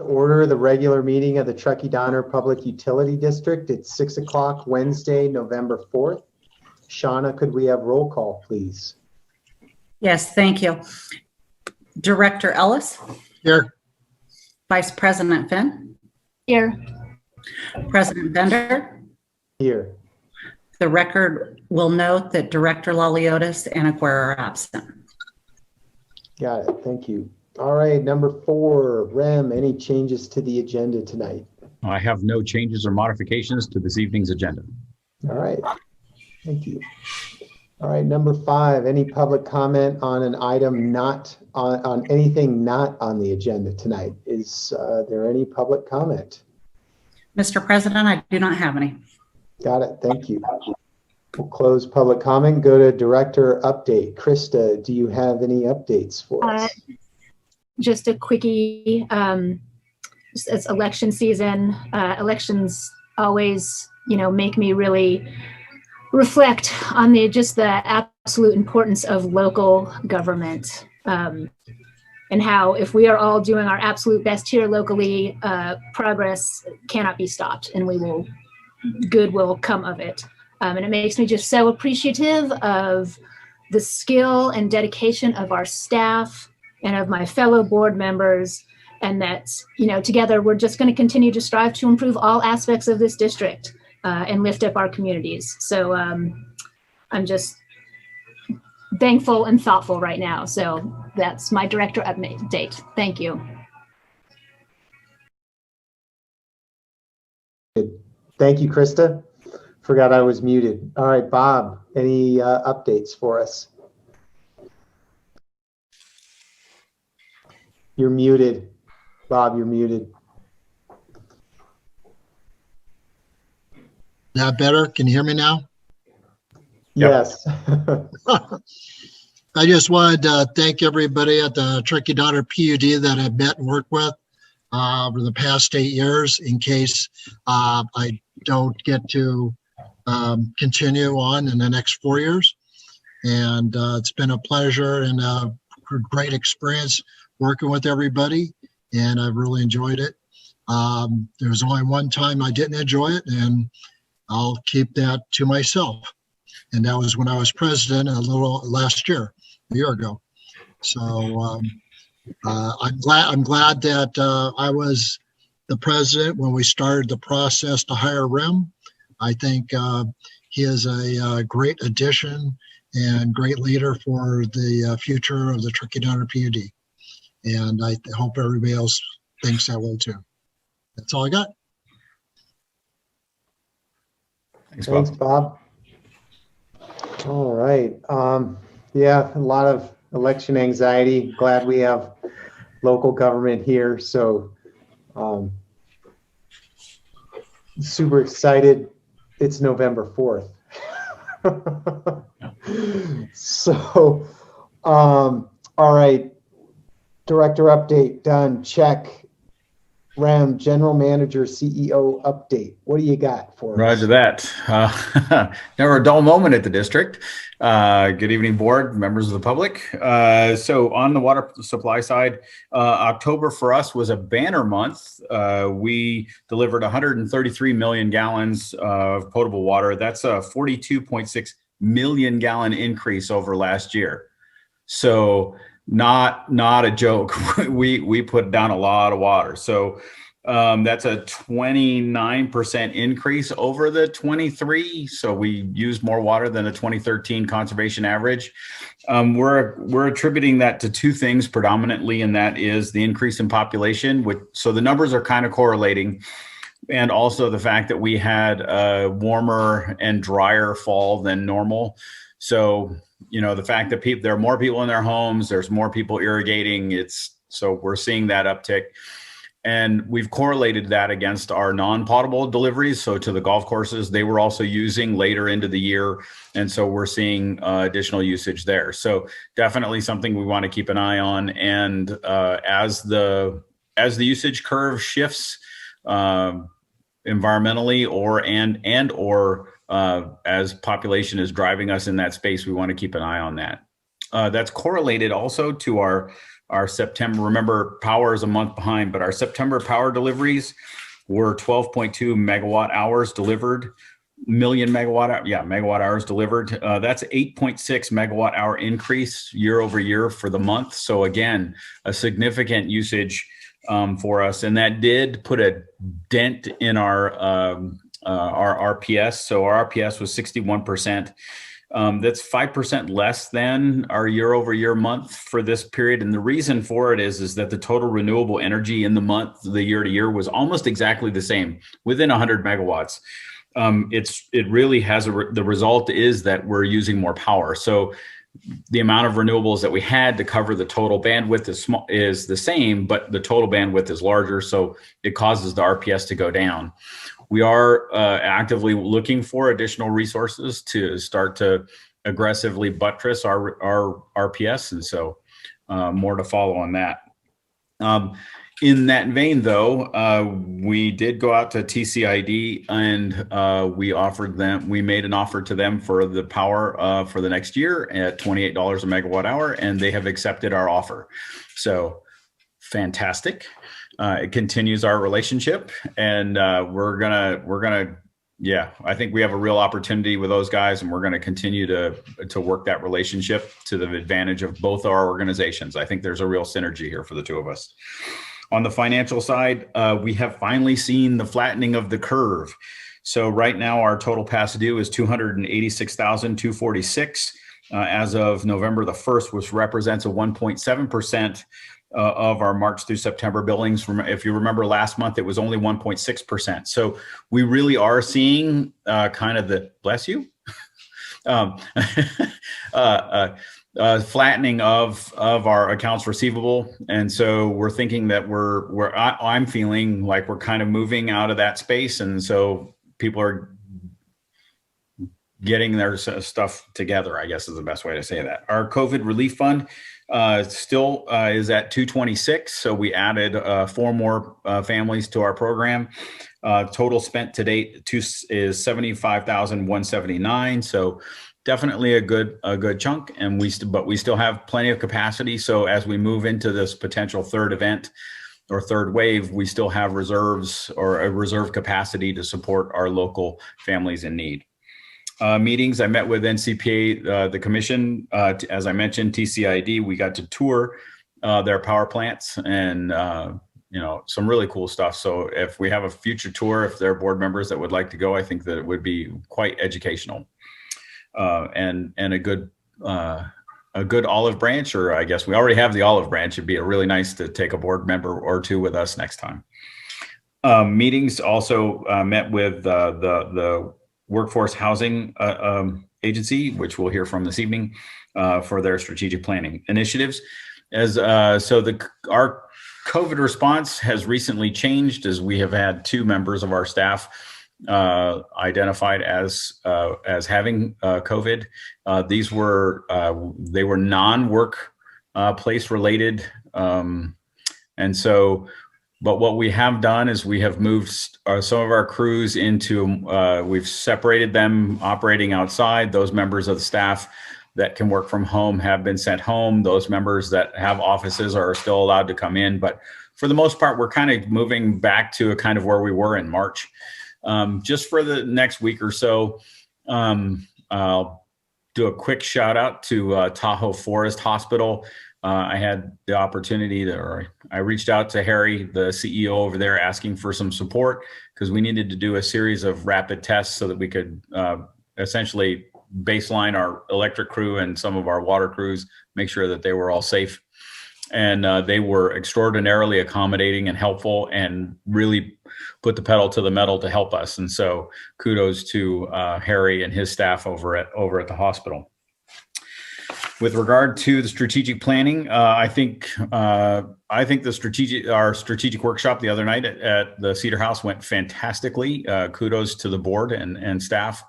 Order the regular meeting of the Truckee Donner Public Utility District. It's 6 o'clock Wednesday, November 4th. Shauna, could we have roll call, please? Yes, thank you. Director Ellis? Here. Vice President Finn? Here. President Bender? Here. The record will note that Director Laliotis and Aguirre are absent. Got it. Thank you. All right, number 4, Rem, any changes to the agenda tonight? I have no changes or modifications to this evening's agenda. All right, thank you. All right, number 5, any public comment on an item not on anything not on the agenda tonight? Is there any public comment? Mr. President, I do not have any. Got it. Thank you. We'll close public comment. Go to director update. Krista, do you have any updates for us? Just a quickie. It's election season. Elections always, make me really reflect on the absolute importance of local government, and how if we are all doing our absolute best here locally, progress cannot be stopped, and good will come of it. And it makes me just so appreciative of the skill and dedication of our staff and of my fellow board members, and that, together we're just going to continue to strive to improve all aspects of this district and lift up our communities. So I'm just thankful and thoughtful right now. So that's my director update. Thank you. Thank you, Krista. Forgot I was muted. All right, Bob, any updates for us? You're muted. Bob, you're muted. That better? Can you hear me now? Yes. I just wanted to thank everybody at the Truckee Donner PUD that I've met and worked with over the past 8 years, in case I don't get to continue on in the next 4 years. And it's been a pleasure and a great experience working with everybody, and I've really enjoyed it. There was only one time I didn't enjoy it, and I'll keep that to myself. And that was when I was president a year ago. So I'm glad that I was the president when we started the process to hire Rem. I think he is a great addition and great leader for the future of the Truckee Donner PUD. And I hope everybody else thinks that way too. That's all I got. Thanks, Bob. All right. Yeah, a lot of election anxiety. Glad we have local government here. So super excited. It's November 4th. So, all right. Director update done. Check. Rem, general manager, CEO update. What do you got for us? Roger that. Never a dull moment at the district. Good evening, board, members of the public. So on the water supply side, October for us was a banner month. We delivered 133 million gallons of potable water. That's a 42.6 million gallon increase over last year. So not a joke. We put down a lot of water. So that's a 29% increase over the 23. So we used more water than the 2013 conservation average. We're attributing that to two things predominantly, and that is the increase in population. So the numbers are kind of correlating, and also the fact that we had a warmer and drier fall than normal. So the fact that there are more people in their homes, there's more people irrigating. So we're seeing that uptick. And we've correlated that against our non-potable deliveries. So to the golf courses, they were also using later into the year. And so we're seeing additional usage there. So definitely something we want to keep an eye on. And as the usage curve shifts environmentally or as population is driving us in that space, we want to keep an eye on that. That's correlated also to our our September, remember power is a month behind, but our September power deliveries were 12.2 megawatt hours delivered, megawatt hours delivered. That's 8.6 megawatt hour increase year over year for the month. So again, a significant usage for us, and that did put a dent in our RPS. So our RPS was 61%. That's 5% less than our year over year month for this period. And the reason for it is that the total renewable energy in the month, the year to year, was almost exactly the same, within 100 megawatts. It really has the result is that we're using more power. So the amount of renewables that we had to cover the total bandwidth is the same, but the total bandwidth is larger. So it causes the RPS to go down. We are actively looking for additional resources to start to aggressively buttress our RPS. And so more to follow on that. In that vein, though, we did go out to TCID and we made an offer to them for the power for the next year at $28 a megawatt hour, and they have accepted our offer. So fantastic. It continues our relationship, and we're gonna, I think we have a real opportunity with those guys, and we're going to continue to work that relationship to the advantage of both our organizations. I think there's a real synergy here for the two of us. On the financial side, we have finally seen the flattening of the curve. So right now, our total past due is $286,246 as of November the 1st, which represents a 1.7% of our March through September billings. If you remember last month, it was only 1.6%. So we really are seeing kind of the, bless you, flattening of our accounts receivable. And so we're thinking that I'm feeling like we're kind of moving out of that space. And so people are getting their stuff together, I guess is the best way to say that. Our COVID relief fund still is at 226. So we added 4 more families to our program. Total spent to date is 75,179. So definitely a good chunk, and but we still have plenty of capacity. So as we move into this potential third event or third wave, we still have reserves or a reserve capacity to support our local families in need. Meetings, I met with NCPA, the commission, as I mentioned, TCID. We got to tour their power plants and some really cool stuff. So if we have a future tour, if there are board members that would like to go, I think that it would be quite educational. And a good olive branch, or I guess we already have the olive branch. It'd be really nice to take a board member or two with us next time. Meetings also met with the Workforce Housing Agency, which we'll hear from this evening, for their strategic planning initiatives. Our COVID response has recently changed, as we have had 2 members of our staff identified as having COVID. These were they were non-work place related, and so. But what we have done is we have moved some of our crews into. We've separated them operating outside. Those members of the staff that can work from home have been sent home. Those members that have offices are still allowed to come in. But for the most part, we're kind of moving back to a kind of where we were in March. Just for the next week or so, I'll do a quick shout out to Tahoe Forest Hospital. I had the opportunity I reached out to Harry, the CEO over there, asking for some support because we needed to do a series of rapid tests so that we could essentially baseline our electric crew and some of our water crews, make sure that they were all safe. And they were extraordinarily accommodating and helpful and really put the pedal to the metal to help us. And so kudos to Harry and his staff over at the hospital. With regard to the strategic planning, I think our strategic workshop the other night at the Cedar House went fantastically. Kudos to the board and staff.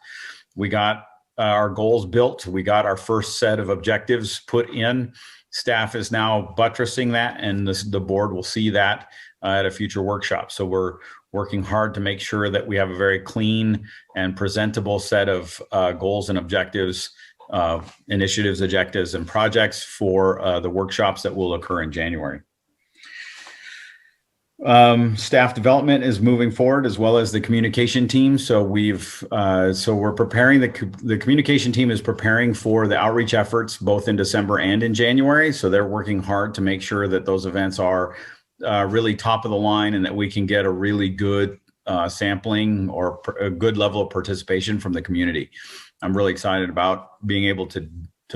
We got our goals built. We got our first set of objectives put in. Staff is now buttressing that, and the board will see that at a future workshop. So we're working hard to make sure that we have a very clean and presentable set of goals and objectives initiatives, objectives, and projects for the workshops that will occur in January. Staff development is moving forward, as well as the communication team. So we're preparing, the communication team is preparing for the outreach efforts both in December and in January. So they're working hard to make sure that those events are really top of the line, and that we can get a really good sampling or a good level of participation from the community. I'm really excited about being able to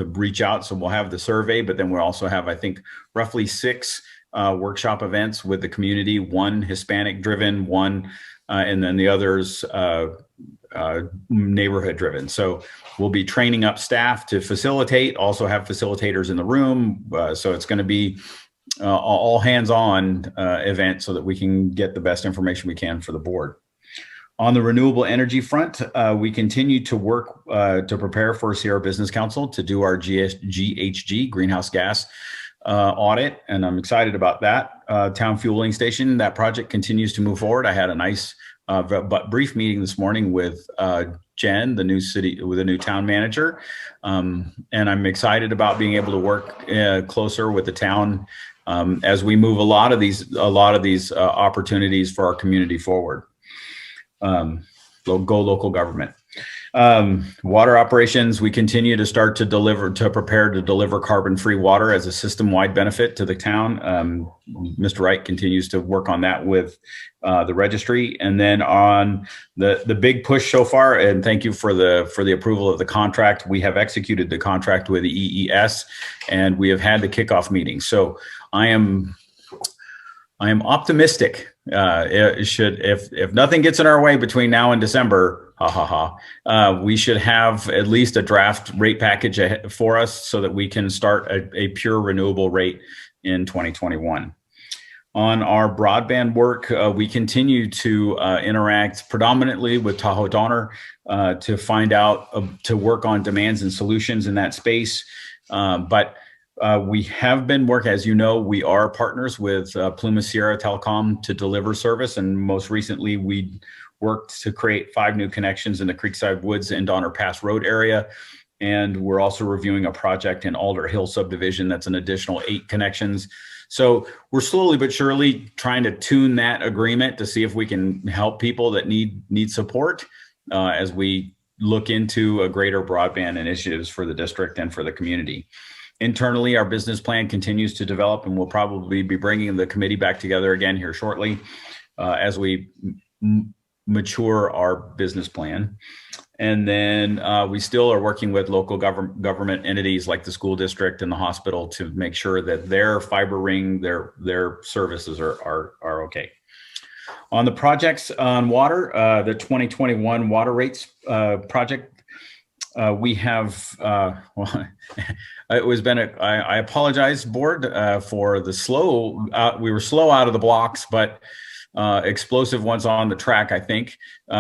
reach out. So we'll have the survey, but then we'll also have, I think, roughly 6 workshop events with the community, 1 Hispanic driven, 1 and then the others neighborhood driven. So we'll be training up staff to facilitate, also have facilitators in the room. So it's going to be all hands on event so that we can get the best information we can for the board. On the renewable energy front, we continue to work to prepare for Sierra Business Council to do our GHG, greenhouse gas audit, and I'm excited about that. Town fueling station, that project continues to move forward. I had a nice but brief meeting this morning with Jen, the new town manager, and I'm excited about being able to work closer with the town as we move a lot of these opportunities for our community forward. Go local government. Water operations, we continue to prepare to deliver carbon-free water as a system-wide benefit to the town. Mr. Wright continues to work on that with the registry. And then on the big push so far, and thank you for the approval of the contract, we have executed the contract with the EES, and we have had the kickoff meeting. So I am optimistic. If nothing gets in our way between now and December, we should have at least a draft rate package for us so that we can start a pure renewable rate in 2021. On our broadband work, we continue to interact predominantly with Tahoe Donner to find out, to work on demands and solutions in that space. But we have been working, as you know, we are partners with Pluma Sierra Telecom to deliver service. And most recently, we worked to create 5 new connections in the Creekside Woods and Donner Pass Road area. And we're also reviewing a project in Alder Hill subdivision that's an additional 8 connections. So we're slowly but surely trying to tune that agreement to see if we can help people that need support as we look into a greater broadband initiatives for the district and for the community. Internally, our business plan continues to develop, and we'll probably be bringing the committee back together again here shortly as we mature our business plan. And then we still are working with local government entities like the school district and the hospital to make sure that their fiber ring, their services are okay. On the projects on water, the 2021 water rates project, we have, I apologize, board, for the slow, we were slow out of the blocks, but explosive ones on the track, I think.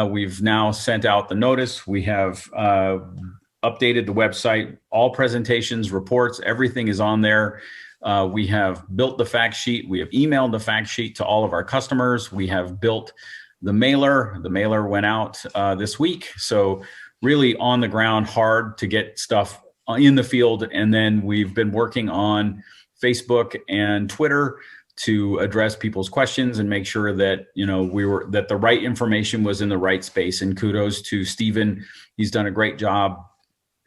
We've now sent out the notice. We have updated the website, all presentations, reports, everything is on there. We have built the fact sheet. We have emailed the fact sheet to all of our customers. We have built the mailer. The mailer went out this week. So really on the ground, hard to get stuff in the field. And then we've been working on Facebook and Twitter to address people's questions and make sure that, that the right information was in the right space. And kudos to Stephen. He's done a great job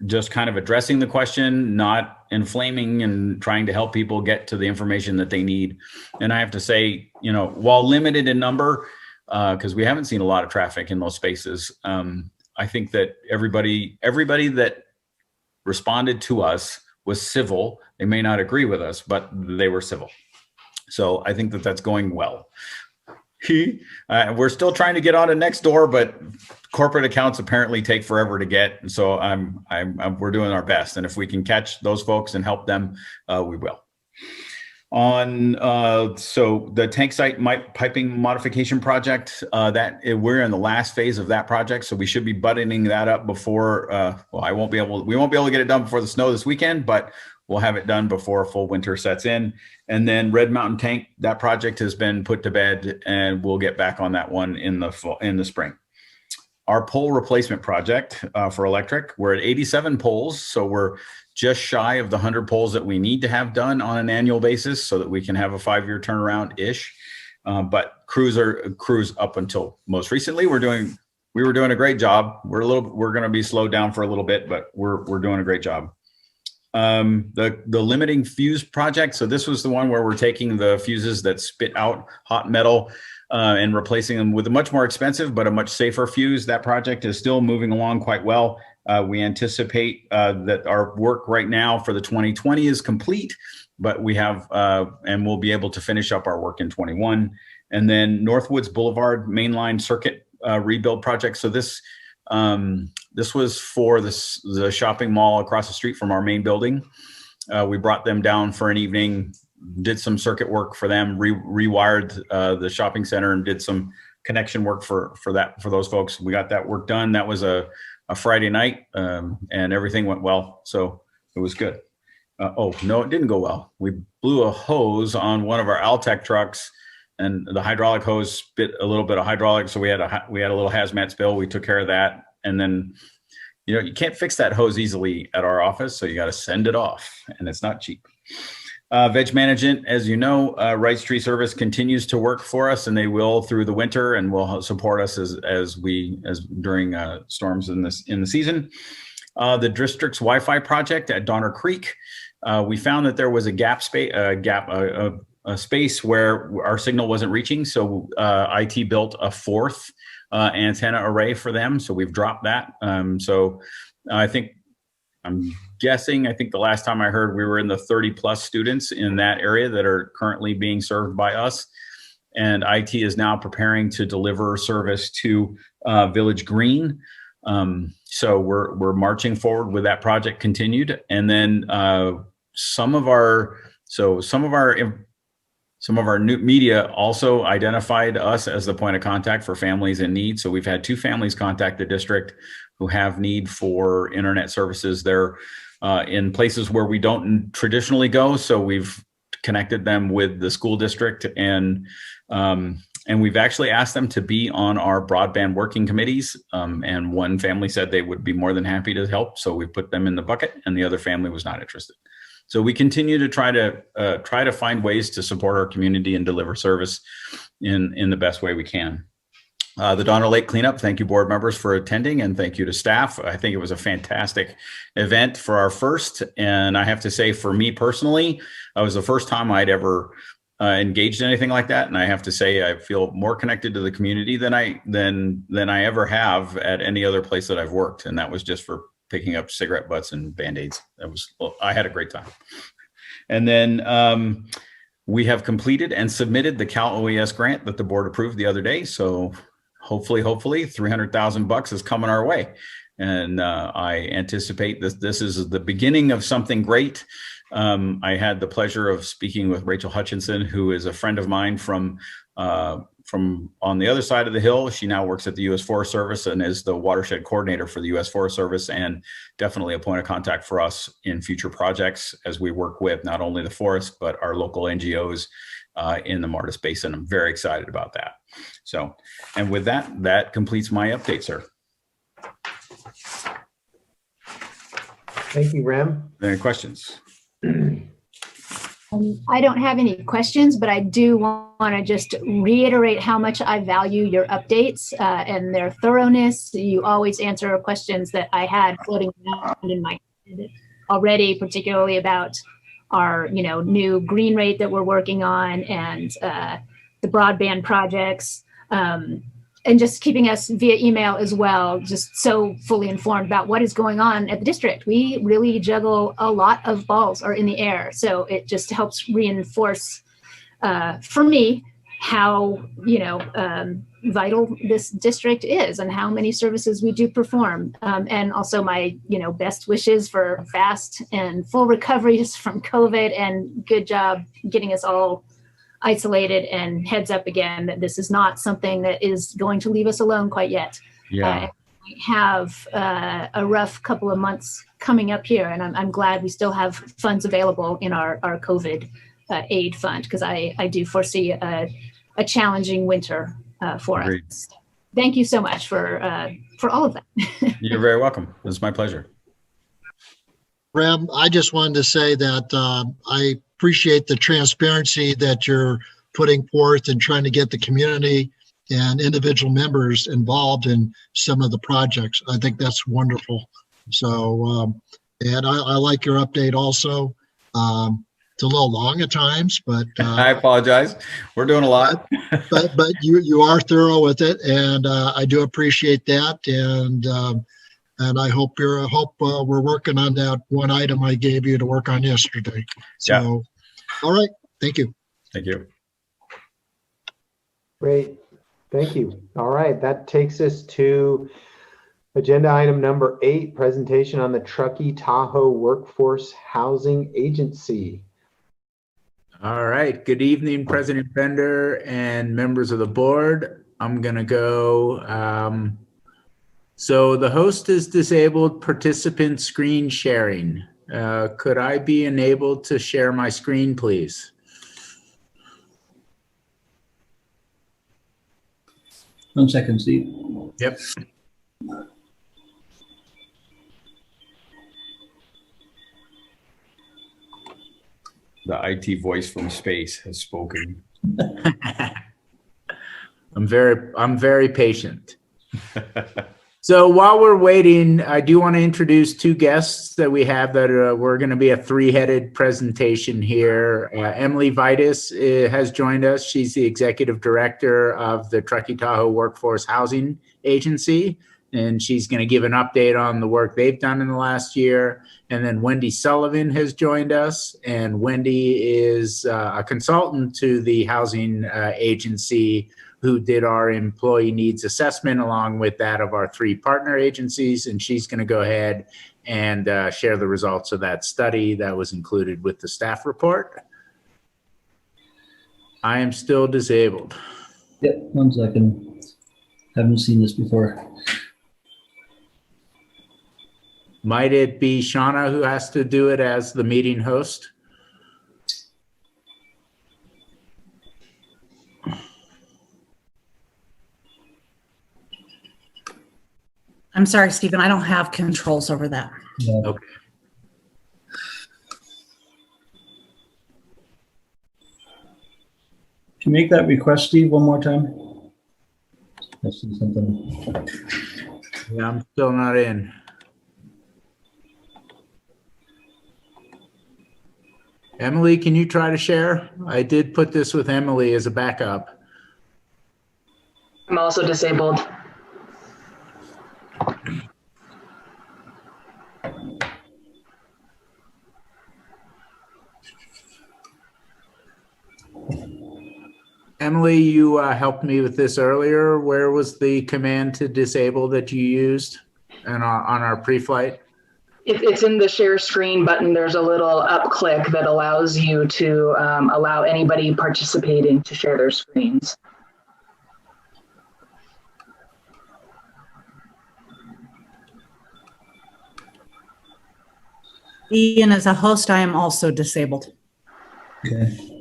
just kind of addressing the question, not inflaming and trying to help people get to the information that they need. And I have to say, while limited in number, because we haven't seen a lot of traffic in those spaces, I think that everybody that responded to us was civil. They may not agree with us, but they were civil. So I think that that's going well. We're still trying to get on to Nextdoor, but corporate accounts apparently take forever to get. And so we're doing our best. And if we can catch those folks and help them, we will. So the tank site piping modification project, we're in the last phase of that project. So we should be buttoning that up before, we won't be able to get it done before the snow this weekend, but we'll have it done before full winter sets in. And then Red Mountain Tank, that project has been put to bed, and we'll get back on that one in the spring. our pole replacement project for electric. We're at 87 poles, so we're just shy of the 100 poles that we need to have done on an annual basis so that we can have a 5-year turnaround-ish. But crews up until most recently, we were doing a great job. We're going to be slowed down for a little bit, but we're doing a great job. The limiting fuse project. So this was the one where we're taking the fuses that spit out hot metal and replacing them with a much more expensive but a much safer fuse. That project is still moving along quite well. We anticipate that our work right now for the 2020 is complete, but we have and we'll be able to finish up our work in 21. And then Northwoods Boulevard mainline circuit rebuild project. So this was for the shopping mall across the street from our main building. We brought them down for an evening, did some circuit work for them, rewired the shopping center, and did some connection work for those folks. We got that work done. That was a Friday night, and everything went well, so it was good. Oh no, it didn't go well. We blew a hose on one of our Altec trucks, and the hydraulic hose spit a little bit of hydraulic, so we had a little hazmat spill. We took care of that, and then you can't fix that hose easily at our office, so you got to send it off, and it's not cheap. Veg management, as you know, Wright's Tree Service continues to work for us, and they will through the winter, and will support us as during storms in the season. The district's Wi-Fi project at Donner Creek, we found that there was a space where our signal wasn't reaching, so IT built a 4th antenna array for them. So we've dropped that. So I'm guessing, I think the last time I heard, we were in the 30 plus students in that area that are currently being served by us. And IT is now preparing to deliver service to Village Green. So we're marching forward with that project continued. And then some of our new media also identified us as the point of contact for families in need. So we've had 2 families contact the district who have need for internet services. They're in places where we don't traditionally go. So we've connected them with the school district, and we've actually asked them to be on our broadband working committees. And one family said they would be more than happy to help. So we put them in the bucket, and the other family was not interested. So we continue to try to find ways to support our community and deliver service in the best way we can. The Donner Lake cleanup, thank you board members for attending, and thank you to staff. I think it was a fantastic event for our first. And I have to say, for me personally, it was the first time I'd ever engaged in anything like that. And I have to say, I feel more connected to the community than I ever have at any other place that I've worked. And that was just for picking up cigarette butts and Band-Aids. I had a great time. And then we have completed and submitted the Cal OES grant that the board approved the other day. So hopefully $300,000 is coming our way. And I anticipate this is the beginning of something great. I had the pleasure of speaking with Rachel Hutchinson, who is a friend of mine from on the other side of the hill. She now works at the U.S. Forest Service and is the watershed coordinator for the U.S. Forest Service, and definitely a point of contact for us in future projects as we work with not only the forest, but our local NGOs in the Martis Basin. I'm very excited about that. So, and with that completes my update, sir. Thank you, Rem. Any questions? I don't have any questions, but I do want to just reiterate how much I value your updates and their thoroughness. You always answer questions that I had floating around in my head already, particularly about our new green rate that we're working on, and the broadband projects, and just keeping us via email as well, just so fully informed about what is going on at the district. We really juggle a lot of balls are in the air. So it just helps reinforce for me how, vital this district is and how many services we do perform. And also my, best wishes for fast and full recoveries from COVID, and good job getting us all isolated, and heads up again that this is not something that is going to leave us alone quite yet. Yeah. We have a rough couple of months coming up here, and I'm glad we still have funds available in our COVID aid fund, because I do foresee a challenging winter for Agreed. us. Thank you so much for for all of that. You're very welcome. It's my pleasure. Graham, I just wanted to say that I appreciate the transparency that you're putting forth and trying to get the community and individual members involved in some of the projects. I think that's wonderful. So, and I like your update also. It's a little long at times, but I apologize. We're doing a lot. but you are thorough with it, and I do appreciate that. And I hope we're working on that one item I gave you to work on yesterday. So, Yeah. All right, thank you. Thank you. Great. Thank you. All right. That takes us to agenda item number 8, presentation on the Truckee Tahoe Workforce Housing Agency. All right. Good evening, President Bender and members of the board. I'm going to go. So the host is disabled participant screen sharing. Could I be enabled to share my screen, please? One second, Steve. Yep. The IT voice from space has spoken. I'm very patient. So while we're waiting, I do want to introduce two guests that we have that we're going to be a three-headed presentation here. Emily Vitus has joined us. She's the executive director of the Truckee Tahoe Workforce Housing Agency, and she's going to give an update on the work they've done in the last year. And then Wendy Sullivan has joined us, and Wendy is a consultant to the housing agency who did our employee needs assessment along with that of our 3 partner agencies. And she's going to go ahead and share the results of that study that was included with the staff report. I am still disabled. Yep, 1 second. Haven't seen this before. Might it be Shauna who has to do it as the meeting host? I'm sorry, Stephen, I don't have controls over that. Yeah. Okay. Can you make that request, Steve, one more time? I see something. Yeah, I'm still not in. Emily, can you try to share? I did put this with Emily as a backup. I'm also disabled. Emily, you helped me with this earlier. Where was the command to disable that you used on our pre-flight? It's in the share screen button. There's a little up click that allows you to allow anybody participating to share their screens. Ian, as a host, I am also disabled. Okay.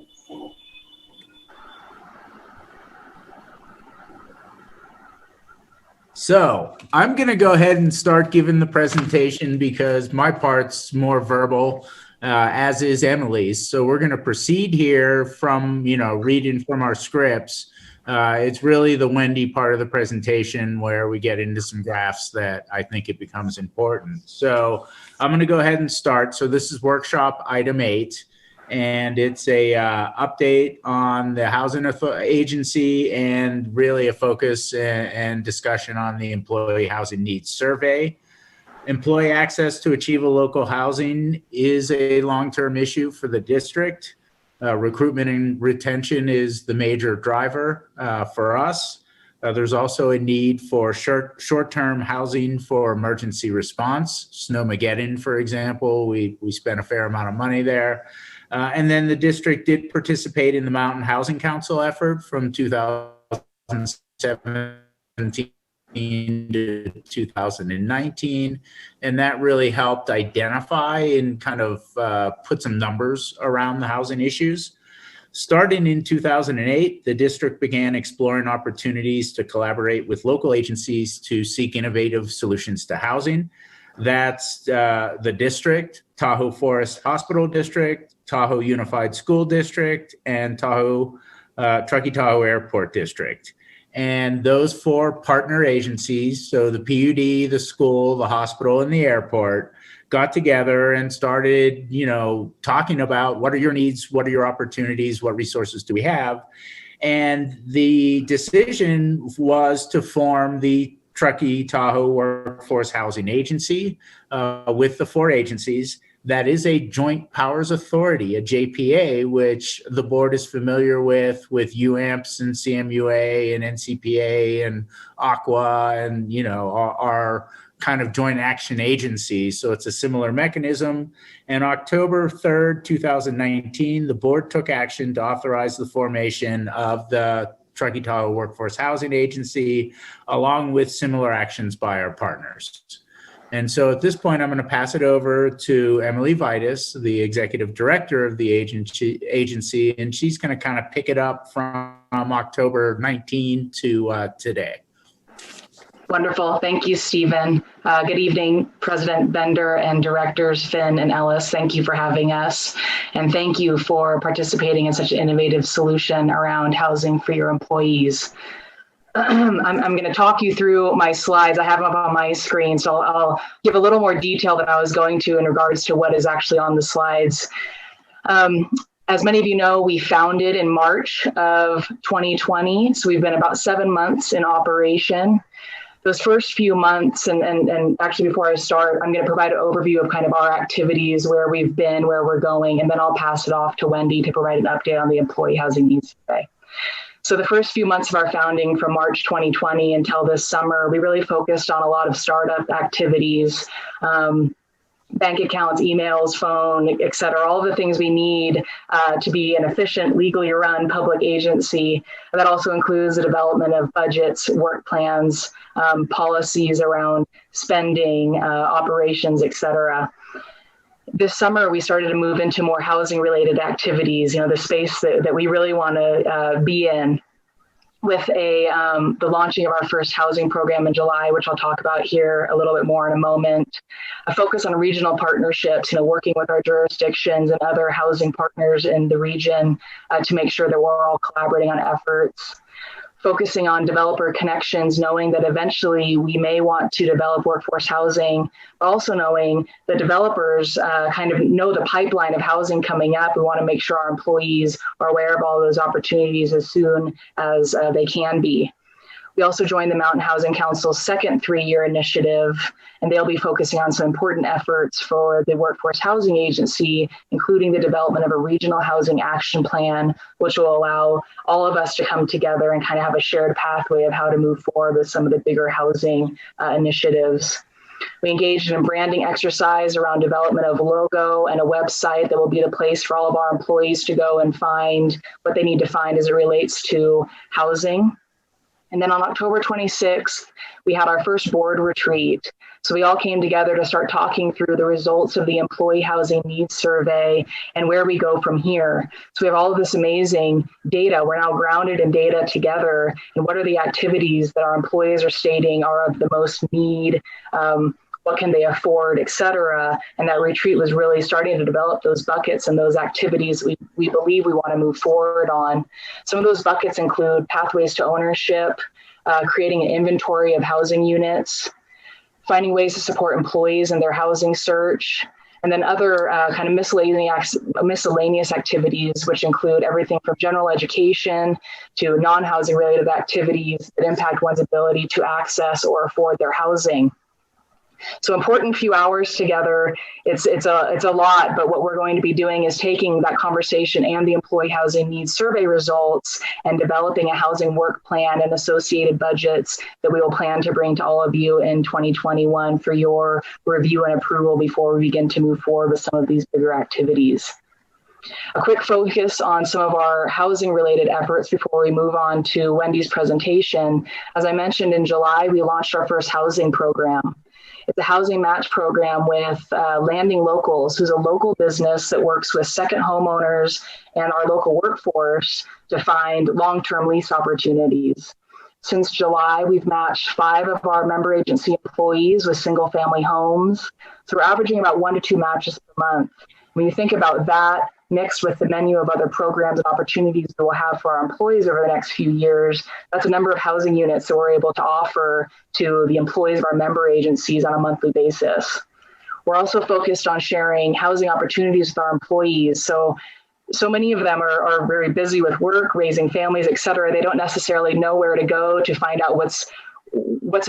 So I'm going to go ahead and start giving the presentation because my part's more verbal, as is Emily's. So we're going to proceed here from, reading from our scripts. It's really the Wendy part of the presentation where we get into some graphs that I think it becomes important. So I'm going to go ahead and start. So this is workshop item 8. And it's a update on the housing agency and really a focus and discussion on the employee housing needs survey. Employee access to achievable local housing is a long-term issue for the district. Recruitment and retention is the major driver for us. There's also a need for short-term housing for emergency response. Snowmageddon, for example, we spent a fair amount of money there. And then the district did participate in the Mountain Housing Council effort from 2017 to 2019. And that really helped identify and kind of put some numbers around the housing issues. Starting in 2008, the district began exploring opportunities to collaborate with local agencies to seek innovative solutions to housing. That's the district, Tahoe Forest Hospital District, Tahoe Unified School District, and Truckee Tahoe Airport District. And those 4 partner agencies, so the PUD, the school, the hospital, and the airport, got together and started, talking about what are your needs, what are your opportunities, what resources do we have? And the decision was to form the Truckee Tahoe Workforce Housing Agency with the 4 agencies. That is a joint powers authority, a JPA, which the board is familiar with UAMPS and CMUA and NCPA and Aqua and, our kind of joint action agencies. So it's a similar mechanism. And October 3rd, 2019, the board took action to authorize the formation of the Truckee Tahoe Workforce Housing Agency, along with similar actions by our partners. And so at this point, I'm going to pass it over to Emily Vitus, the executive director of the agency, and she's going to kind of pick it up from October 19 to today. Wonderful. Thank you, Stephen. Good evening, President Bender and Directors Finn and Ellis. Thank you for having us. And thank you for participating in such an innovative solution around housing for your employees. I'm going to talk you through my slides. I have them up on my screen, so I'll give a little more detail than I was going to in regards to what is actually on the slides. As many of you know, we founded in March of 2020, so we've been about 7 months in operation. Those first few months, and actually before I start, I'm going to provide an overview of kind of our activities, where we've been, where we're going, and then I'll pass it off to Wendy to provide an update on the employee housing needs survey. So the first few months of our founding, from March 2020 until this summer, we really focused on a lot of startup activities, bank accounts, emails, phone, et cetera, all the things we need to be an efficient, legally run public agency. And that also includes the development of budgets, work plans, policies around spending, operations, et cetera. This summer, we started to move into more housing-related activities, the space that we really want to be in, with the launching of our first housing program in July, which I'll talk about here a little bit more in a moment. A focus on regional partnerships, working with our jurisdictions and other housing partners in the region to make sure that we're all collaborating on efforts. Focusing on developer connections, knowing that eventually we may want to develop workforce housing, but also knowing the developers kind of know the pipeline of housing coming up. We want to make sure our employees are aware of all those opportunities as soon as they can be. We also joined the Mountain Housing Council's second 3-year initiative, and they'll be focusing on some important efforts for the Workforce Housing Agency, including the development of a regional housing action plan, which will allow all of us to come together and kind of have a shared pathway of how to move forward with some of the bigger housing initiatives. We engaged in a branding exercise around development of a logo and a website that will be the place for all of our employees to go and find what they need to find as it relates to housing. And then on October 26th, we had our first board retreat. So we all came together to start talking through the results of the employee housing needs survey and where we go from here. So we have all of this amazing data. We're now grounded in data together. And what are the activities that our employees are stating are of the most need? What can they afford, et cetera? And that retreat was really starting to develop those buckets and those activities we believe we want to move forward on. Some of those buckets include pathways to ownership, creating an inventory of housing units, finding ways to support employees in their housing search, and then other kind of miscellaneous activities, which include everything from general education to non-housing related activities that impact one's ability to access or afford their housing. So important few hours together. It's a lot, but what we're going to be doing is taking that conversation and the employee housing needs survey results and developing a housing work plan and associated budgets that we will plan to bring to all of you in 2021 for your review and approval before we begin to move forward with some of these bigger activities. A quick focus on some of our housing related efforts before we move on to Wendy's presentation. As I mentioned, in July, we launched our first housing program. It's a housing match program with Landing Locals, who's a local business that works with second homeowners and our local workforce to find long-term lease opportunities. Since July, we've matched 5 of our member agency employees with single family homes. So we're averaging about 1 to 2 matches per month. When you think about that mixed with the menu of other programs and opportunities that we'll have for our employees over the next few years, that's a number of housing units that we're able to offer to the employees of our member agencies on a monthly basis. We're also focused on sharing housing opportunities with our employees. So many of them are very busy with work, raising families, et cetera. They don't necessarily know where to go to find out what's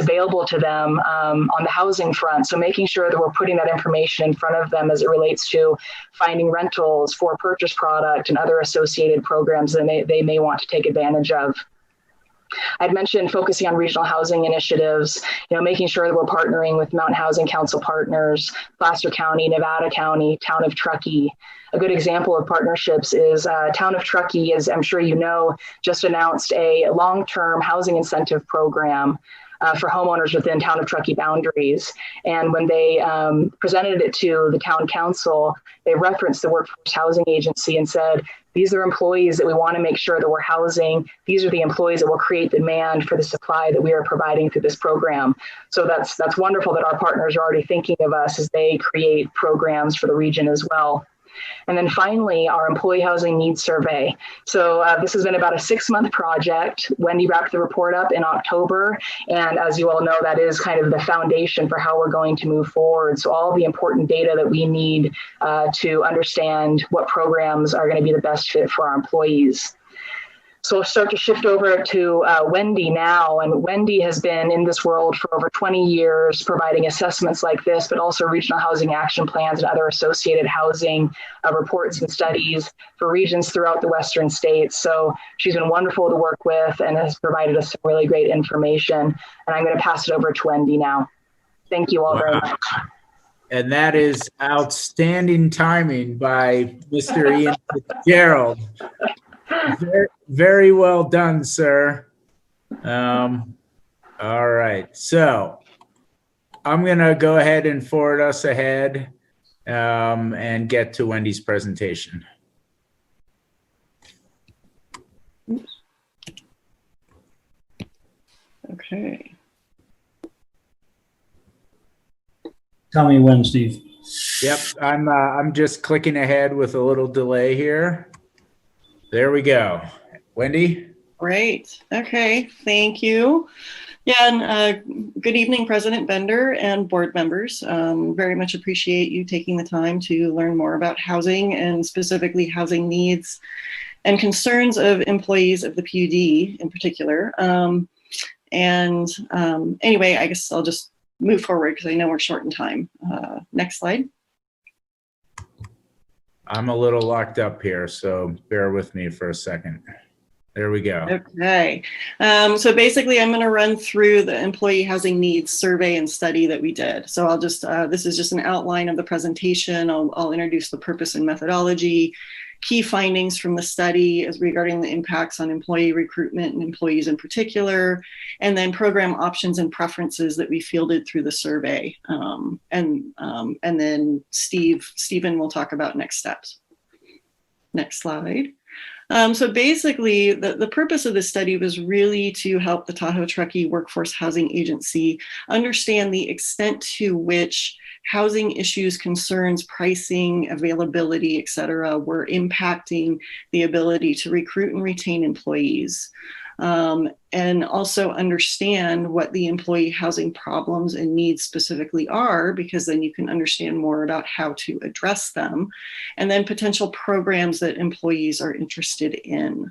available to them on the housing front. So making sure that we're putting that information in front of them as it relates to finding rentals, for purchase product, and other associated programs that they may want to take advantage of. I'd mentioned focusing on regional housing initiatives, making sure that we're partnering with Mountain Housing Council partners, Placer County, Nevada County, Town of Truckee. A good example of partnerships is Town of Truckee, as I'm sure you know, just announced a long-term housing incentive program for homeowners within Town of Truckee boundaries. And when they presented it to the town council, they referenced the Workforce Housing Agency and said, these are employees that we want to make sure that we're housing. These are the employees that will create demand for the supply that we are providing through this program. So that's wonderful that our partners are already thinking of us as they create programs for the region as well. And then finally, our employee housing needs survey. So this has been about a 6-month project. Wendy wrapped the report up in October. And as you all know, that is kind of the foundation for how we're going to move forward. So all the important data that we need to understand what programs are going to be the best fit for our employees. So I'll start to shift over to Wendy now. And Wendy has been in this world for over 20 years, providing assessments like this, but also regional housing action plans and other associated housing reports and studies for regions throughout the Western states. So she's been wonderful to work with and has provided us some really great information. And I'm going to pass it over to Wendy now. Thank you all very much. And that is outstanding timing by Mr. Ian Fitzgerald. Very, very well done, sir. All right. So I'm going to go ahead and forward us ahead and get to Wendy's presentation. Okay. Tell me when, Steve. Yep. I'm just clicking ahead with a little delay here. There we go. Wendy? Great. Okay. Thank you. Yeah, and good evening, President Bender and board members. Very much appreciate you taking the time to learn more about housing and specifically housing needs and concerns of employees of the PUD in particular. Anyway, I guess I'll just move forward because I know we're short in time. Next slide. I'm a little locked up here, so bear with me for a second. There we go. Okay. So basically, I'm going to run through the employee housing needs survey and study that we did. So I'll just, this is just an outline of the presentation. I'll introduce the purpose and methodology, key findings from the study as regarding the impacts on employee recruitment and employees in particular, and then program options and preferences that we fielded through the survey. And then Stephen will talk about next steps. Next slide. So basically, the purpose of this study was really to help the Tahoe Truckee Workforce Housing Agency understand the extent to which housing issues, concerns, pricing, availability, et cetera, were impacting the ability to recruit and retain employees. And also understand what the employee housing problems and needs specifically are, because then you can understand more about how to address them, and then potential programs that employees are interested in.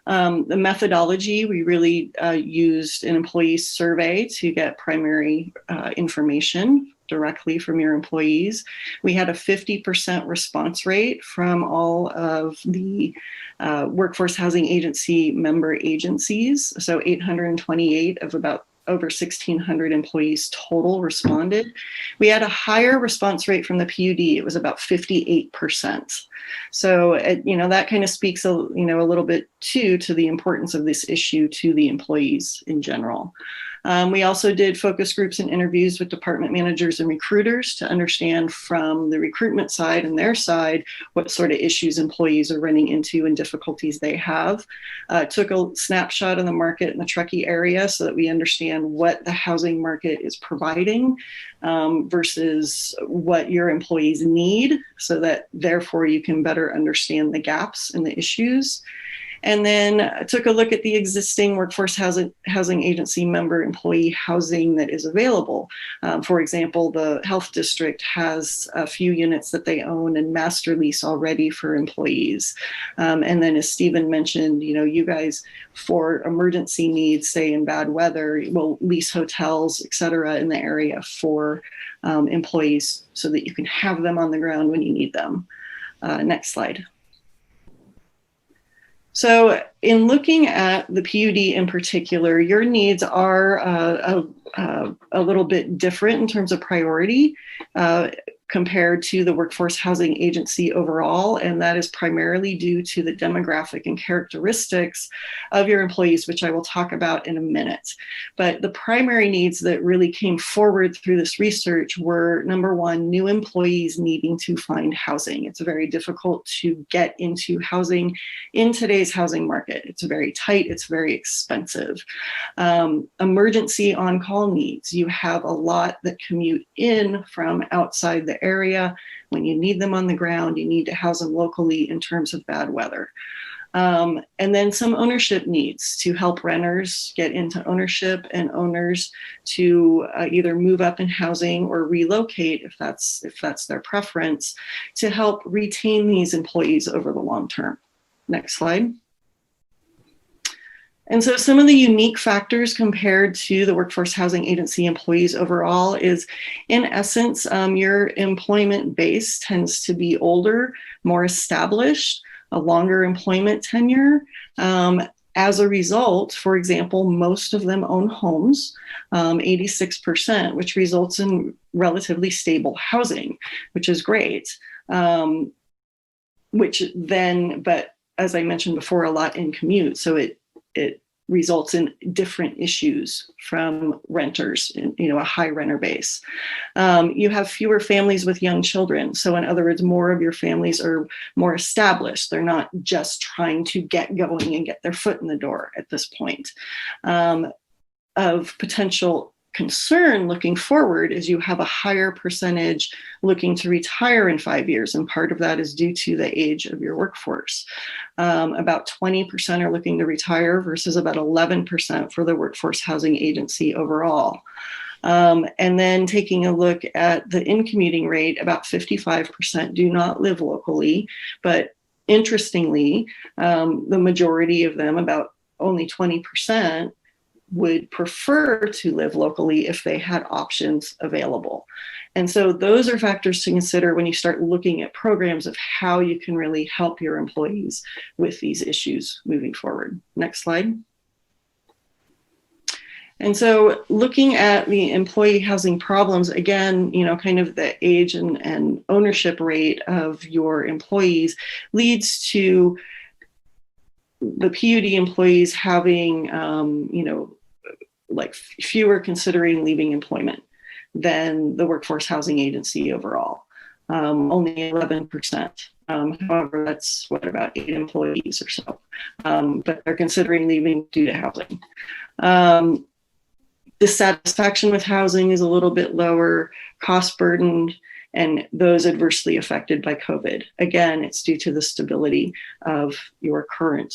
The methodology, we really used an employee survey to get primary information directly from your employees. We had a 50% response rate from all of the Workforce Housing Agency member agencies. So 828 of about over 1,600 employees total responded. We had a higher response rate from the PUD. It was about 58%. So, that kind of speaks, a little bit to the importance of this issue to the employees in general. We also did focus groups and interviews with department managers and recruiters to understand from the recruitment side and their side what sort of issues employees are running into and difficulties they have. Took a snapshot of the market in the Truckee area so that we understand what the housing market is providing versus what your employees need, so that therefore you can better understand the gaps and the issues. And then took a look at the existing workforce housing agency member employee housing that is available. For example, the health district has a few units that they own and master lease already for employees. And then as Stephen mentioned, you guys for emergency needs, say in bad weather, will lease hotels, et cetera, in the area for employees so that you can have them on the ground when you need them. Next slide. So in looking at the PUD in particular, your needs are a little bit different in terms of priority compared to the Workforce Housing Agency overall, and that is primarily due to the demographic and characteristics of your employees, which I will talk about in a minute. But the primary needs that really came forward through this research were, number one, new employees needing to find housing. It's very difficult to get into housing in today's housing market. It's very tight, it's very expensive. Emergency on-call needs. You have a lot that commute in from outside the area. When you need them on the ground, you need to house them locally in terms of bad weather. And then some ownership needs to help renters get into ownership and owners to either move up in housing or relocate if that's their preference, to help retain these employees over the long term. Next slide. And so some of the unique factors compared to the Workforce Housing Agency employees overall is, in essence, your employment base tends to be older, more established, a longer employment tenure. As a result, for example, most of them own homes, 86%, which results in relatively stable housing, which is great. But as I mentioned before, a lot in commute. So it results in different issues from renters, a high renter base. You have fewer families with young children. So in other words, more of your families are more established. They're not just trying to get going and get their foot in the door at this point. Of potential concern looking forward is you have a higher percentage looking to retire in 5 years, and part of that is due to the age of your workforce. About 20% are looking to retire versus about 11% for the Workforce Housing Agency overall. And then taking a look at the in-commuting rate, about 55% do not live locally, but interestingly, the majority of them, about only 20%, would prefer to live locally if they had options available. And so those are factors to consider when you start looking at programs of how you can really help your employees with these issues moving forward. Next slide. And so looking at the employee housing problems, again, kind of the age and ownership rate of your employees leads to the PUD employees having, like fewer considering leaving employment than the Workforce Housing Agency overall, only 11%. However, that's about 8 employees or so, but they're considering leaving due to housing. Dissatisfaction with housing is a little bit lower, cost burdened, and those adversely affected by COVID. Again, it's due to the stability of your current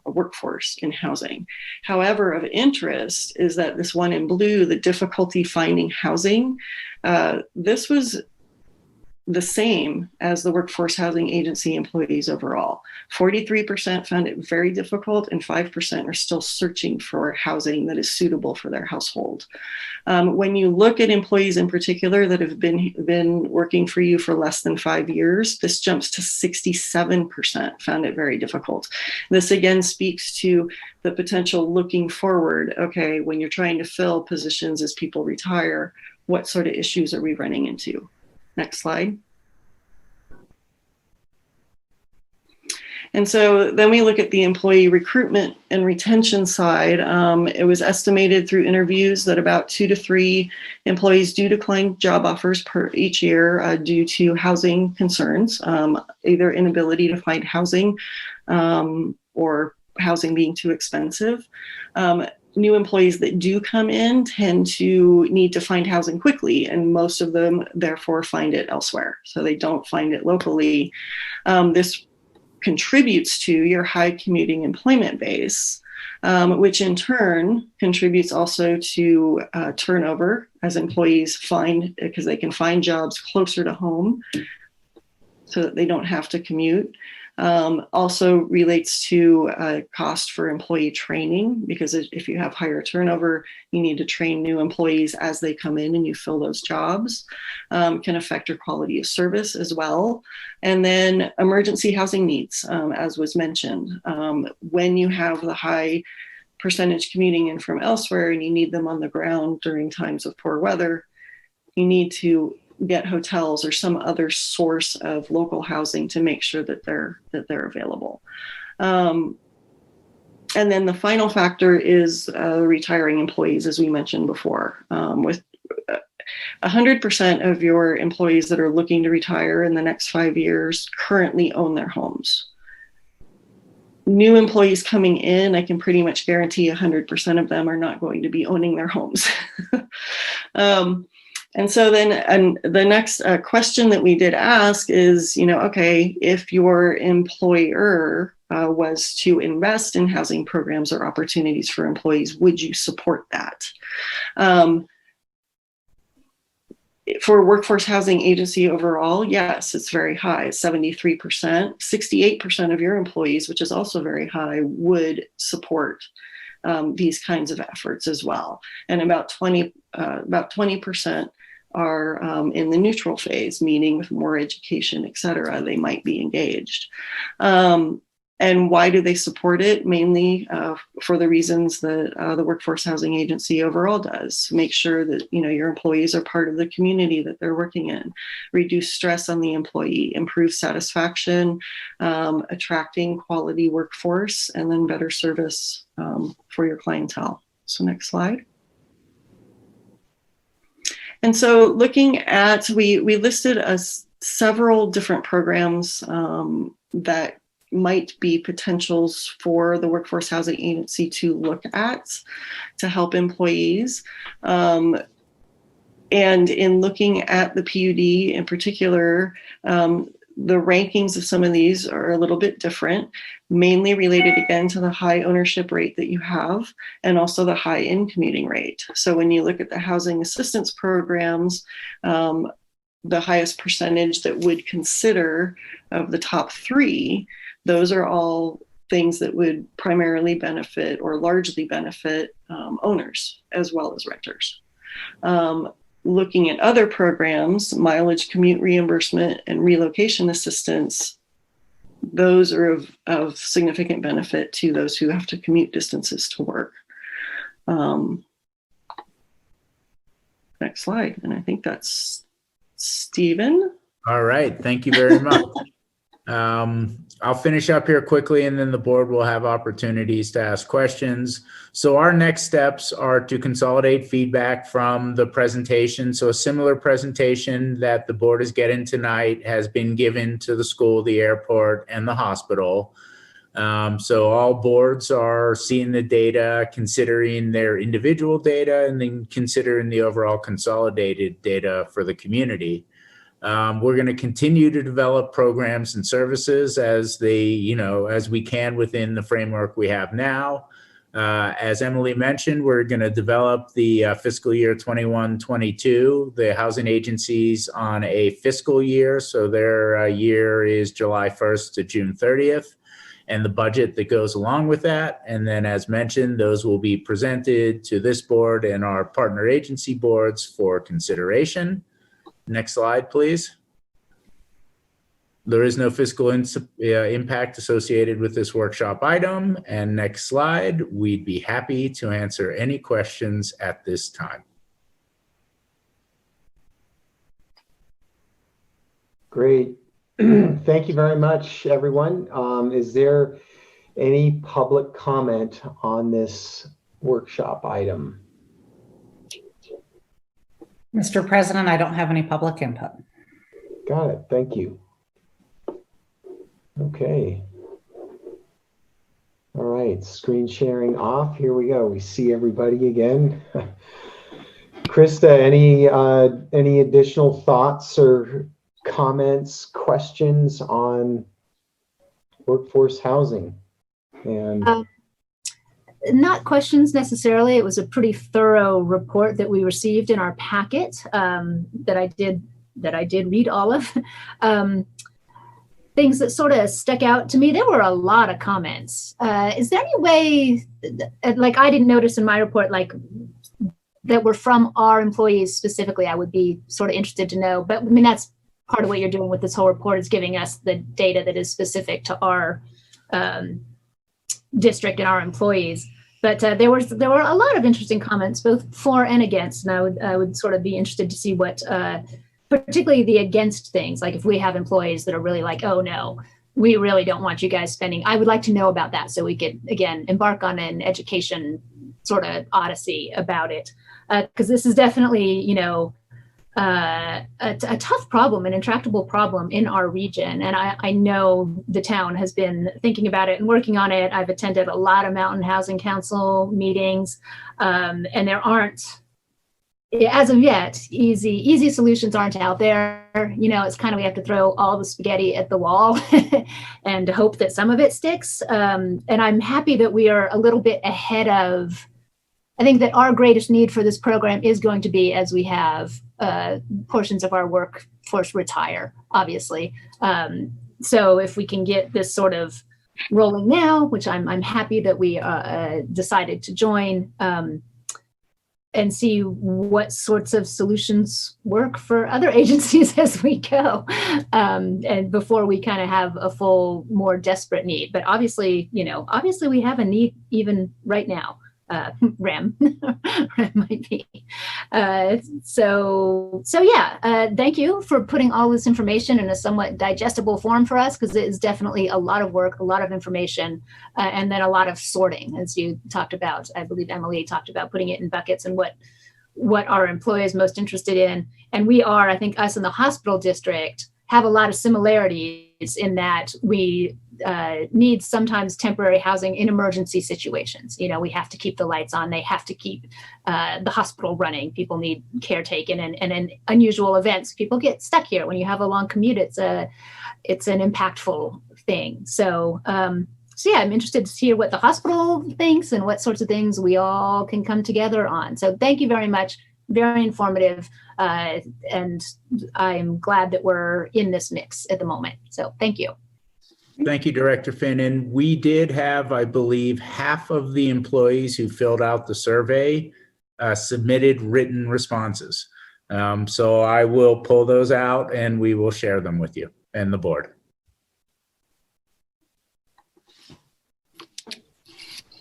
workforce in housing. However, of interest is that this one in blue, the difficulty finding housing, this was the same as the Workforce Housing Agency employees overall. 43% found it very difficult, and 5% are still searching for housing that is suitable for their household. When you look at employees in particular that have been working for you for less than 5 years, this jumps to 67% found it very difficult. This again speaks to the potential looking forward. Okay, when you're trying to fill positions as people retire, what sort of issues are we running into? Next slide. And so then we look at the employee recruitment and retention side. It was estimated through interviews that about 2 to 3 employees do decline job offers per each year due to housing concerns, either inability to find housing or housing being too expensive. New employees that do come in tend to need to find housing quickly, and most of them therefore find it elsewhere. So they don't find it locally. This contributes to your high commuting employment base, which in turn contributes also to turnover as employees find, because they can find jobs closer to home so that they don't have to commute. Also relates to cost for employee training, because if you have higher turnover, you need to train new employees as they come in and you fill those jobs. Can affect your quality of service as well. And then emergency housing needs, as was mentioned. When you have the high percentage commuting in from elsewhere and you need them on the ground during times of poor weather, you need to get hotels or some other source of local housing to make sure that they're available. And then the final factor is retiring employees, as we mentioned before. With 100% of your employees that are looking to retire in the next 5 years currently own their homes. New employees coming in, I can pretty much guarantee 100% of them are not going to be owning their homes. And so then the next question that we did ask is, okay, if your employer was to invest in housing programs or opportunities for employees, would you support that? For Workforce Housing Agency overall, yes, it's very high, 73%. 68% of your employees, which is also very high, would support these kinds of efforts as well. And about 20% are in the neutral phase, meaning with more education, et cetera, they might be engaged. And why do they support it? Mainly for the reasons that the Workforce Housing Agency overall does. Make sure that your employees are part of the community that they're working in, reduce stress on the employee, improve satisfaction, attracting quality workforce, and then better service for your clientele. So next slide. And so looking at, we listed several different programs that might be potentials for the Workforce Housing Agency to look at to help employees. And in looking at the PUD in particular, the rankings of some of these are a little bit different, mainly related again to the high ownership rate that you have and also the high in commuting rate. So when you look at the housing assistance programs, the highest percentage that would consider of the top 3, those are all things that would primarily benefit or largely benefit owners as well as renters. Looking at other programs, mileage commute reimbursement and relocation assistance, those are of significant benefit to those who have to commute distances to work. Next slide, and I think that's Stephen. All right, thank you very much. I'll finish up here quickly and then the board will have opportunities to ask questions. So our next steps are to consolidate feedback from the presentation. So a similar presentation that the board is getting tonight has been given to the school, the airport, and the hospital. So all boards are seeing the data, considering their individual data, and then considering the overall consolidated data for the community. We're going to continue to develop programs and services as as we can within the framework we have now. As Emily mentioned, we're going to develop the fiscal year 21-22, the housing agencies on a fiscal year. So their year is July 1st to June 30th, and the budget that goes along with that. And then as mentioned, those will be presented to this board and our partner agency boards for consideration. Next slide, please. There is no fiscal impact associated with this workshop item. And next slide, we'd be happy to answer any questions at this time. Great. Thank you very much, everyone. Is there any public comment on this workshop item? Mr. President, I don't have any public input. Got it. Thank you. Okay. All right, screen sharing off. Here we go. We see everybody again. Krista, any additional thoughts or comments, questions on workforce housing? And not questions necessarily. It was a pretty thorough report that we received in our packet that I did read all of. Things that sort of stuck out to me, there were a lot of comments. Is there any way, like I didn't notice in my report, like that were from our employees specifically? I would be sort of interested to know, but I mean, that's part of what you're doing with this whole report, is giving us the data that is specific to our district and our employees. But there were a lot of interesting comments, both for and against, and I would sort of be interested to see what, particularly the against things, like if we have employees that are really like, oh no, we really don't want you guys spending. I would like to know about that so we could, again, embark on an education sort of odyssey about it. Because this is definitely, you know, a tough problem, an intractable problem in our region. And I know the town has been thinking about it and working on it. I've attended a lot of Mountain Housing Council meetings, and there aren't, as of yet, easy solutions aren't out there. You know, it's kind of, we have to throw all the spaghetti at the wall and hope that some of it sticks. And I'm happy that we are a little bit ahead of, I think that our greatest need for this program is going to be as we have portions of our workforce retire, obviously. So if we can get this sort of rolling now, which I'm happy that we decided to join, and see what sorts of solutions work for other agencies as we go, and before we kind of have a full, more desperate need. But obviously, you know, obviously we have a need even right now. REM might be. So yeah, thank you for putting all this information in a somewhat digestible form for us, because it is definitely a lot of work, a lot of information, and then a lot of sorting, as you talked about. I believe Emily talked about putting it in buckets and what our employees most interested in. And we are, I think us in the hospital district have a lot of similarities in that we need sometimes temporary housing in emergency situations. You know, we have to keep the lights on. They have to keep the hospital running. People need care taken, and in unusual events, people get stuck here. When you have a long commute, it's an impactful thing. So yeah, I'm interested to hear what the hospital thinks and what sorts of things we all can come together on. So thank you very much. Very informative. And I'm glad that we're in this mix at the moment. So thank you. Thank you, Director Finn. And we did have, I believe, half of the employees who filled out the survey submitted written responses. So I will pull those out and we will share them with you and the board.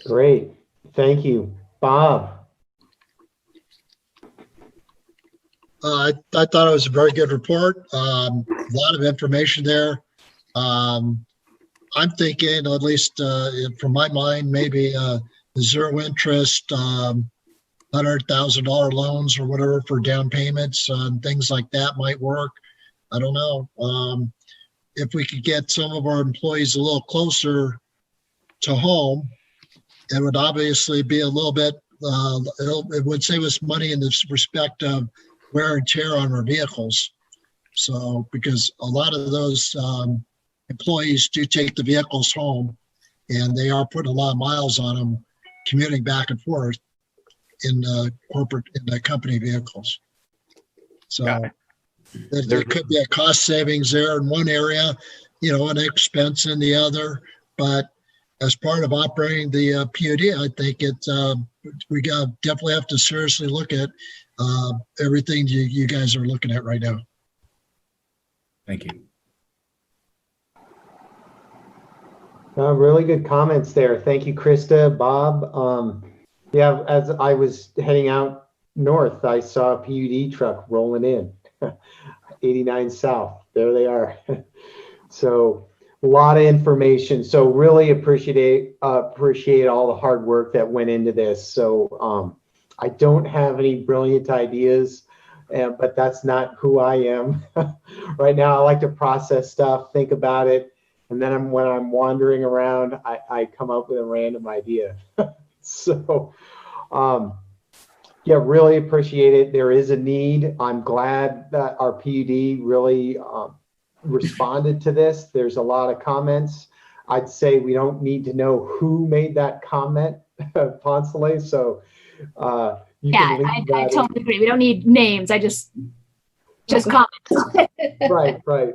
Great. Thank you. Bob. I thought it was a very good report. A lot of information there. I'm thinking, at least from my mind, maybe zero interest, $100,000 loans or whatever for down payments and things like that might work. I don't know. If we could get some of our employees a little closer to home, it would obviously be a little bit, it would save us money in this respect of wear and tear on our vehicles. So, because a lot of those employees do take the vehicles home, and they are putting a lot of miles on them, commuting back and forth in the company vehicles. So there could be a cost savings there in one area, you know, an expense in the other. But as part of operating the PUD, I think we definitely have to seriously look at everything you guys are looking at right now. Thank you. Really good comments there. Thank you, Krista, Bob. Yeah, as I was heading out north, I saw a PUD truck rolling in, 89 South. There they are. So a lot of information. So really appreciate all the hard work that went into this. So I don't have any brilliant ideas, but that's not who I am. Right now, I like to process stuff, think about it, and then when I'm wandering around, I come up with a random idea. So yeah, really appreciate it. There is a need. I'm glad that our PUD really responded to this. There's a lot of comments. I'd say we don't need to know who made that comment, Ponsale. So you Yeah, can leave I that in. totally agree. We don't need names. I just comments. Right.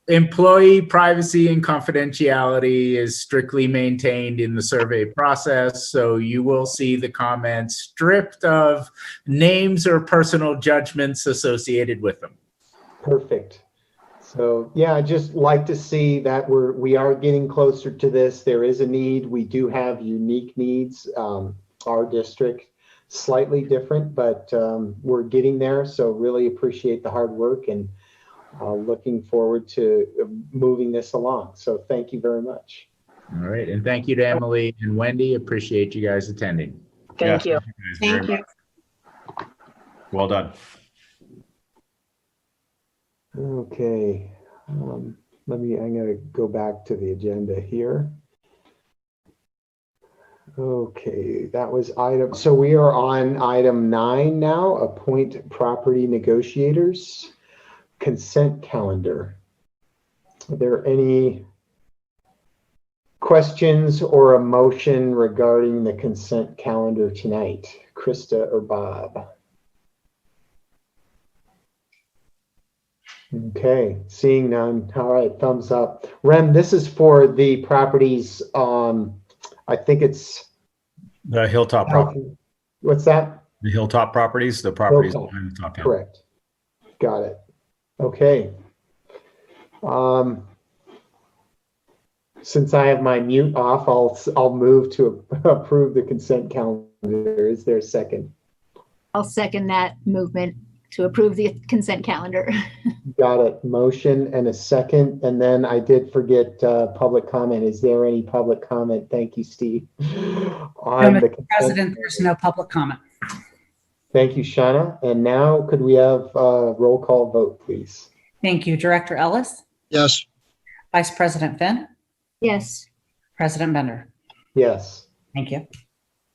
Employee privacy and confidentiality is strictly maintained in the survey process, so you will see the comments stripped of names or personal judgments associated with them. Perfect. So yeah, I just like to see that we are getting closer to this. There is a need. We do have unique needs. Our district slightly different, but we're getting there. So really appreciate the hard work and looking forward to moving this along. So thank you very much. All right, and thank you to Emily and Wendy. Appreciate you guys attending. Thank you. Guys very Thank you. much. Well done. Okay. I'm going to go back to the agenda here. Okay, that was item. So we are on item 9 now, appoint property negotiators. Consent calendar. Are there any questions or a motion regarding the consent calendar tonight? Krista or Bob? Okay, seeing none. All right, thumbs up. Rem, this is for the properties, I think it's The Hilltop property. What's that? The Hilltop properties, the properties Hilltop. behind the top. Yeah. Correct. Got it. Okay. Since I have my mute off, I'll move to approve the consent calendar. Is there a second? I'll second that movement to approve the consent calendar. Got it. Motion and a second. And then I did forget public comment. Is there any public comment? Thank you, Steve. On the consent President, there's no public comment. Thank you, Shauna. And now could we have a roll call vote, please? Thank you. Director Ellis, Yes. Vice President Finn, Yes. President Bender. Yes. Thank you.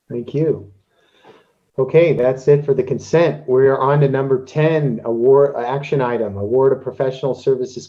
Thank you. Okay, that's it for the consent. We're on to number 10, award action item, award of professional services